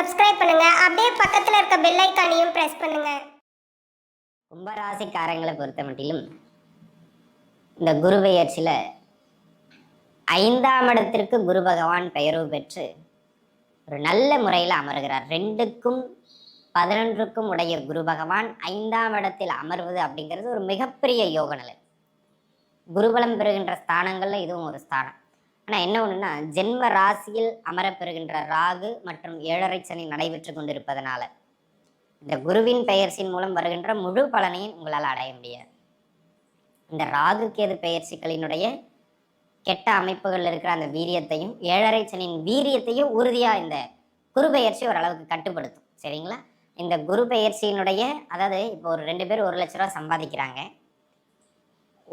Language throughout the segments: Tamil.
சப்ஸ்கிரைப் பண்ணுங்க. அப்படியே பக்கத்துல இருக்க பெல் ஐகானையும் பிரஸ் பண்ணுங்க. கும்பராசிக்காரங்களை பொறுத்த மட்டிலும் இந்த குரு பெயர்ச்சியில் 5ஆம் இடத்திற்கு குரு பகவான் பெயர்வு பெற்று ஒரு நல்ல முறையில் அமர்கிறார். 2க்கும் 11க்கும் உடைய குரு பகவான் 5ஆம் இடத்தில் அமர்வது அப்படிங்கிறது ஒரு மிகப்பெரிய யோக நிலை. குருபலம் பெறுகின்ற ஸ்தானங்கள்ல இதுவும் ஒரு ஸ்தானம். ஆனால் என்ன ஒன்றுன்னா, ஜென்ம ராசியில் அமரப்பெறுகின்ற ராகு மற்றும் 7.5 சனி நடைபெற்று கொண்டிருப்பதனால இந்த குருவின் பெயர்ச்சியின் மூலம் வருகின்ற முழு பலனையும் உங்களால் அடைய முடியாது. இந்த ராகு கேது பெயர்ச்சிகளினுடைய கெட்ட அமைப்புகள் இருக்கிற அந்த வீரியத்தையும் 7.5 சனியின் வீரியத்தையும் உறுதியாக இந்த குரு பெயர்ச்சி ஓரளவுக்கு கட்டுப்படுத்தும். சரிங்களா? இந்த குரு பெயர்ச்சியினுடைய, அதாவது இப்போ ஒரு 2 பேர் 1 லட்ச ரூபா சம்பாதிக்கிறாங்க.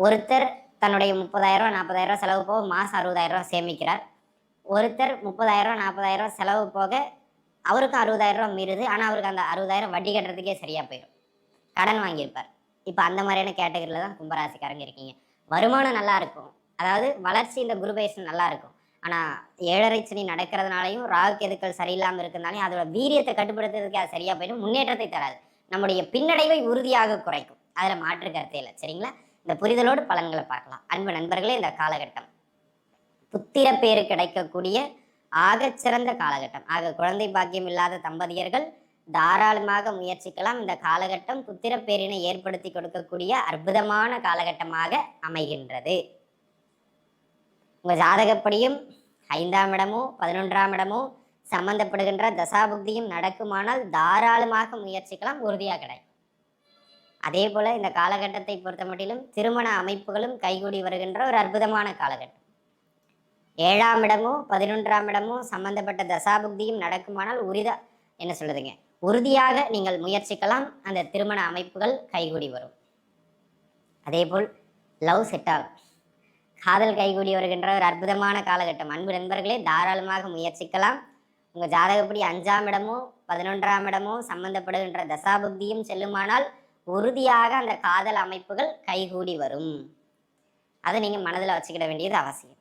ஒருத்தர் தன்னுடைய 30,000 40,000 செலவு போக மாதம் 60,000 சேமிக்கிறார். ஒருத்தர் 30,000 40,000 செலவு போக அவருக்கும் 60,000 மீறுது. ஆனால் அவருக்கு அந்த 60,000 வட்டி கட்டுறதுக்கே சரியாக போயிடும். கடன் வாங்கியிருப்பார். இப்போ அந்த மாதிரியான கேட்டகரியில் தான் கும்பராசிக்காரங்க இருக்கீங்க. வருமானம் நல்லா இருக்கும், அதாவது வளர்ச்சி இந்த குரு பெயர்ச்சி நல்லா இருக்கும். ஆனால் 7.5 சனி நடக்கிறதுனாலையும் ராகு கேதுக்கள் சரியில்லாமல் இருக்கிறதுனாலையும் அதோட வீரியத்தை கட்டுப்படுத்துறதுக்கு அது சரியாக போயிடும். முன்னேற்றத்தை தராது, நம்முடைய பின்னடைவை உறுதியாக குறைக்கும். அதில் மாற்று கருத்தே இல்லை. சரிங்களா? இந்த புரிதலோடு பலன்களை பார்க்கலாம். அன்பு நண்பர்களே, இந்த காலகட்டம் புத்திர பேரு கிடைக்கக்கூடிய ஆகச்சிறந்த காலகட்டம். ஆக குழந்தை பாக்கியம் இல்லாத தம்பதியர்கள் தாராளமாக முயற்சிக்கலாம். இந்த காலகட்டம் புத்திர பேரினை ஏற்படுத்தி கொடுக்கக்கூடிய அற்புதமான காலகட்டமாக அமைகின்றது. உங்கள் ஜாதகப்படியும் 5ஆம் இடமோ 11ஆம் இடமோ சம்பந்தப்படுகின்ற தசாபுக்தியும் நடக்குமானால் தாராளமாக முயற்சிக்கலாம், உறுதியாக கிடைக்கும். அதே போல இந்த காலகட்டத்தை பொறுத்த மட்டிலும் திருமண அமைப்புகளும் கைகூடி வருகின்ற ஒரு அற்புதமான காலகட்டம். 7ஆம் இடமோ 11ஆம் இடமோ சம்பந்தப்பட்ட தசாபுக்தியும் நடக்குமானால் உறுதியாக நீங்கள் முயற்சிக்கலாம். அந்த திருமண அமைப்புகள் கைகூடி வரும். அதேபோல் லவ் செட் ஆகும், காதல் கைகூடி வருகின்ற ஒரு அற்புதமான காலகட்டம். அன்பு நண்பர்களே, தாராளமாக முயற்சிக்கலாம். உங்கள் ஜாதகப்படி 5ஆம் இடமோ 11ஆம் இடமோ சம்பந்தப்படுகின்ற தசாபுக்தியும் செல்லுமானால் உறுதியாக அந்த காதல் அமைப்புகள் கைகூடி வரும். அதை நீங்கள் மனதில் வச்சுக்கிட வேண்டியது அவசியம்.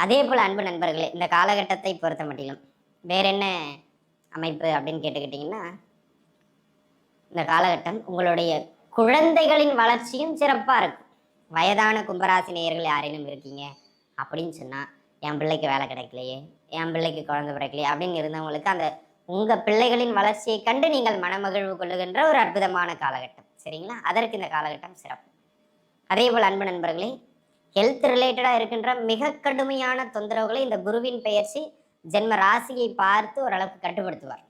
அதே போல் அன்பு நண்பர்களே, இந்த காலகட்டத்தை பொறுத்த மட்டிலும் வேற என்ன அமைப்பு அப்படின்னு கேட்டுக்கிட்டிங்கன்னா, இந்த காலகட்டம் உங்களுடைய குழந்தைகளின் வளர்ச்சியும் சிறப்பாக இருக்கும். வயதான கும்பராசி நேயர்கள் யாரேனும் இருக்கீங்க அப்படின்னு சொன்னால், என் பிள்ளைக்கு வேலை கிடைக்கலையே, என் பிள்ளைக்கு குழந்தை பிறக்கலையே அப்படின்னு இருந்தவங்களுக்கு அந்த உங்கள் பிள்ளைகளின் வளர்ச்சியை கண்டு நீங்கள் மனமகிழ்வு கொள்ளுகின்ற ஒரு அற்புதமான காலகட்டம். சரிங்களா? அதற்கு இந்த காலகட்டம் சிறப்பு. அதே போல் அன்பு நண்பர்களே, ஹெல்த் ரிலேட்டடாக இருக்கின்ற மிக கடுமையான தொந்தரவுகளை இந்த குருவின் பெயர்ச்சி ஜென்ம ராசியை பார்த்து ஓரளவுக்கு கட்டுப்படுத்துவார்.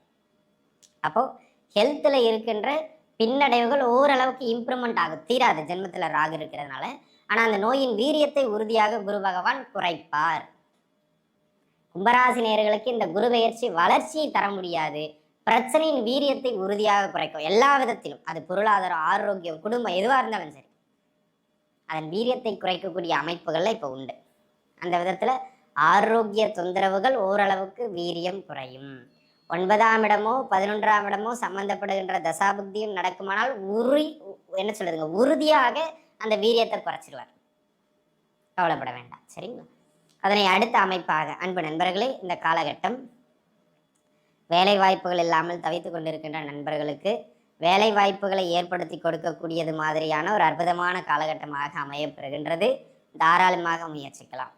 அப்போது ஹெல்த்தில் இருக்கின்ற பின்னடைவுகள் ஓரளவுக்கு இம்ப்ரூவ்மெண்ட் ஆகும். தீராது ஜென்மத்தில் ராகு இருக்கிறதுனால. ஆனால் அந்த நோயின் வீரியத்தை உறுதியாக குரு பகவான் குறைப்பார். கும்பராசி நேயர்களுக்கு இந்த குரு பெயர்ச்சி வளர்ச்சியை தர முடியாது, பிரச்சனையின் வீரியத்தை உறுதியாக குறைக்கும். எல்லா விதத்திலும், அது பொருளாதாரம், ஆரோக்கியம், குடும்பம் எதுவாக இருந்தாலும் சரி, அதன் வீரியத்தை குறைக்கக்கூடிய அமைப்புகள்ல இப்போ உண்டு. அந்த விதத்தில் ஆரோக்கிய தொந்தரவுகள் ஓரளவுக்கு வீரியம் குறையும். 9ஆம் இடமோ 11ஆம் இடமோ சம்பந்தப்படுகின்ற தசாபுக்தியும் நடக்குமானால் உறுதியாக அந்த வீரியத்தை குறைச்சிடுவார். கவலைப்பட வேண்டாம். சரிங்களா? அதனை அடுத்த அமைப்பாக அன்பு நண்பர்களே, இந்த காலகட்டம் வேலை வாய்ப்புகள் இல்லாமல் தவித்து கொண்டிருக்கின்ற நண்பர்களுக்கு வேலை வாய்ப்புகளை ஏற்படுத்தி கொடுக்கக்கூடியது மாதிரியான ஒரு அற்புதமான காலகட்டமாக அமையப்பெறுகின்றது. தாராளமாக முயற்சிக்கலாம்.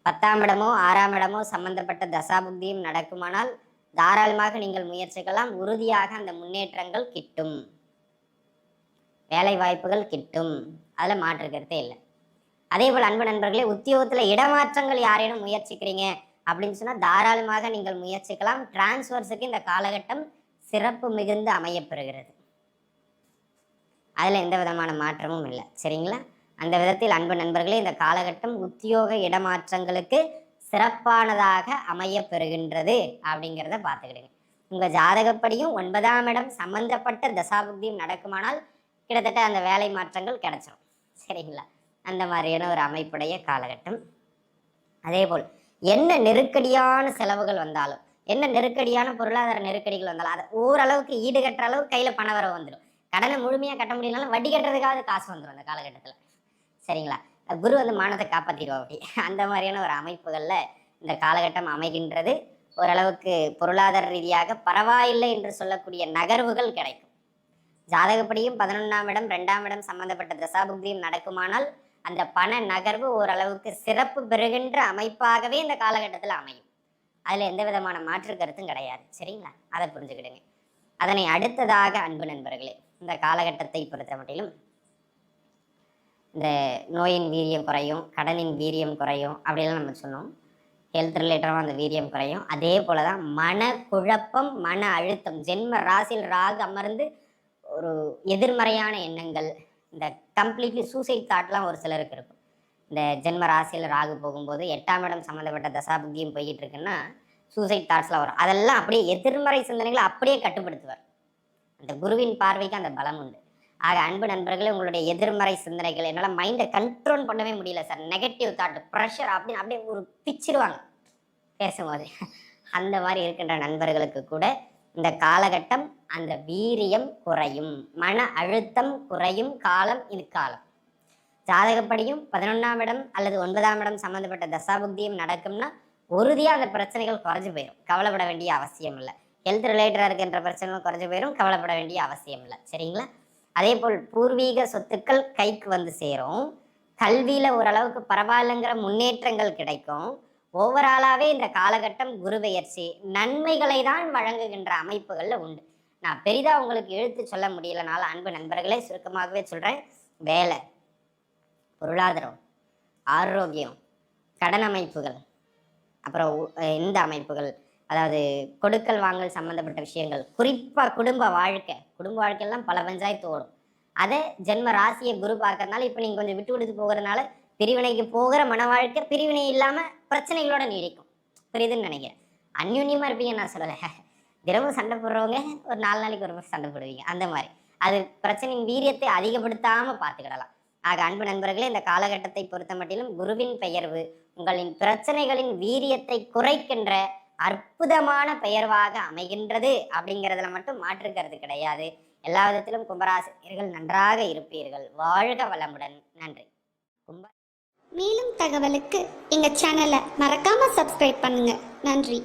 10ஆம் இடமோ 6ஆம் இடமோ சம்பந்தப்பட்ட தசாபுக்தியும் நடக்குமானால் தாராளமாக நீங்கள் முயற்சிக்கலாம். உறுதியாக அந்த முன்னேற்றங்கள் கிட்டும், வேலை வாய்ப்புகள் கிட்டும், அதில் மாற்று கருத்தே இல்லை. அதே போல் அன்பு நண்பர்களே, உத்தியோகத்தில் இடமாற்றங்கள் யாரேனும் முயற்சிக்கிறீங்க அப்படின்னு சொன்னால் தாராளமாக நீங்கள் முயற்சிக்கலாம். டிரான்ஸ்ஃபர்ஸுக்கு இந்த காலகட்டம் சிறப்பு மிகுந்து அமையப்பெறுகிறது. அதில் எந்த விதமான மாற்றமும் இல்லை. சரிங்களா? அந்த விதத்தில் அன்பு நண்பர்களே, இந்த காலகட்டம் உத்தியோக இடமாற்றங்களுக்கு சிறப்பானதாக அமையப்பெறுகின்றது அப்படிங்கிறத பார்த்துக்கிடுங்க. உங்கள் ஜாதகப்படியும் 9ஆம் இடம் சம்பந்தப்பட்ட தசாபுக்தியும் நடக்குமானால் கிட்டத்தட்ட அந்த வேலை மாற்றங்கள் கிடைச்சிடும். சரிங்களா? அந்த மாதிரியான ஒரு அமைப்புடைய காலகட்டம். அதே போல் என்ன நெருக்கடியான செலவுகள் வந்தாலும், என்ன நெருக்கடியான பொருளாதார நெருக்கடிகள் வந்தாலும் அதை ஓரளவுக்கு ஈடுகட்டுற அளவுக்கு கையில் பண வரவு வந்துடும். கடனை முழுமையாக கட்ட முடியலனாலும் வட்டி கட்டுறதுக்காவது காசு வந்துடும் அந்த காலகட்டத்தில். சரிங்களா? குரு மானத்தை காப்பாற்றிடுவோம். அப்படி அந்த மாதிரியான ஒரு அமைப்புகளில் இந்த காலகட்டம் அமைகின்றது. ஓரளவுக்கு பொருளாதார ரீதியாக பரவாயில்லை என்று சொல்லக்கூடிய நகர்வுகள் கிடைக்கும். ஜாதகப்படியும் 11ஆம் இடம் 2ஆம் இடம் சம்பந்தப்பட்ட தசாபுக்தியும் நடக்குமானால் அந்த பண நகர்வு ஓரளவுக்கு சிறப்பு பெறுகின்ற அமைப்பாகவே இந்த காலகட்டத்தில் அமையும். அதில் எந்த விதமான மாற்று கருத்தும் கிடையாது. சரிங்களா? அதை புரிஞ்சுக்கிடுங்க. அதனை அடுத்ததாக அன்பு நண்பர்களே, இந்த காலகட்டத்தை பொறுத்த மட்டிலும் இந்த நோயின் வீரியம் குறையும், கடனின் வீரியம் குறையும் அப்படிலாம் நம்ம சொன்னோம். ஹெல்த் ரிலேட்டடாக அந்த வீரியம் குறையும். அதே போல தான் மன குழப்பம், மன அழுத்தம், ஜென்ம ராசியில் ராகு அமர்ந்து ஒரு எதிர்மறையான எண்ணங்கள், இந்த கம்ப்ளீட்லி சூசைட் தாட்லாம் ஒரு சிலருக்கு இருக்கும். இந்த ஜென்ம ராசியில் ராகு போகும்போது 8ஆம் இடம் சம்மந்தப்பட்ட தசாபுக்தியும் போய்கிட்டு இருக்குன்னா சூசைட் தாட்ஸ்லாம் வரும். அதெல்லாம் அப்படியே எதிர்மறை சிந்தனைகளை அப்படியே கட்டுப்படுத்துவார். அந்த குருவின் பார்வைக்கு அந்த பலம் உண்டு. ஆக அன்பு நண்பர்களே, உங்களுடைய எதிர்மறை சிந்தனைகள் என்னால் மைண்டை கண்ட்ரோல் பண்ணவே முடியல சார், நெகட்டிவ் தாட், ப்ரெஷர் அப்படின்னு அப்படியே ஒரு பிச்சிடுவாங்க பேசும்போது. அந்த மாதிரி இருக்கின்ற நண்பர்களுக்கு கூட இந்த காலகட்டம் அந்த வீரியம் குறையும், மன அழுத்தம் குறையும் காலம் இது காலம். ஜாதகப்படியும் 11ஆம் இடம் அல்லது 9ஆம் இடம் சம்மந்தப்பட்ட தசாபுக்தியும் நடக்கும்னா உறுதியாக அந்த பிரச்சனைகள் குறைஞ்சு போயிடும். கவலைப்பட வேண்டிய அவசியம் இல்லை. ஹெல்த் ரிலேட்டடாக இருக்கின்ற பிரச்சனைகள் குறைஞ்சு போயிடும். கவலைப்பட வேண்டிய அவசியம் இல்லை. சரிங்களா? அதே போல் பூர்வீக சொத்துக்கள் கைக்கு வந்து சேரும். கல்வியில் ஓரளவுக்கு பரவாயில்லைங்கிற முன்னேற்றங்கள் கிடைக்கும். ஓவராலாகவே இந்த காலகட்டம் குரு பெயர்ச்சி நன்மைகளை தான் வழங்குகின்ற அமைப்புகளில் உண்டு. நான் பெரிதாக உங்களுக்கு இழுத்து சொல்ல முடியலனால அன்பு நண்பர்களே சுருக்கமாகவே சொல்கிறேன். வேலை, பொருளாதாரம், ஆரோக்கியம், கடன் அமைப்புகள், அப்புறம் இந்த அமைப்புகள், அதாவது கொடுக்கல் வாங்கல் சம்மந்தப்பட்ட விஷயங்கள், குறிப்பாக குடும்ப வாழ்க்கையெல்லாம் பல பஞ்சாயத்து ஓடும். அதை ஜென்ம ராசியை குரு பார்க்கறதுனால இப்போ நீங்கள் கொஞ்சம் விட்டு கொடுத்து போகிறதுனால பிரிவினைக்கு போகிற மன வாழ்க்கை பிரிவினை இல்லாமல் பிரச்சனைகளோட நீடிக்கும். புரியுதுன்னு நினைக்கிறேன். அந்யுன்யமாக இருப்பீங்க நான் சொல்லலை. தினமும் சண்டை போடுறவங்க ஒரு 4 நாளைக்கு ஒரு சண்டை போடுவீங்க. அந்த மாதிரி அது பிரச்சனையின் வீரியத்தை அதிகப்படுத்தாமல் பார்த்துக்கிடலாம். ஆக அன்பு நண்பர்களே, இந்த காலகட்டத்தை பொறுத்த மட்டிலும் குருவின் பெயர்வு உங்களின் பிரச்சனைகளின் வீரியத்தை குறைக்கின்ற அற்புதமான பெயர்வாக அமைகின்றது. அப்படிங்கிறதுல மட்டும் மாற்றுக்கிறது கிடையாது. எல்லா விதத்திலும் கும்பராசிரியர்கள் நன்றாக இருப்பீர்கள். வாழ்க வளமுடன். நன்றி. மேலும் தகவலுக்கு எங்க சேனலை மறக்காம சப்ஸ்கிரைப் பண்ணுங்க. நன்றி.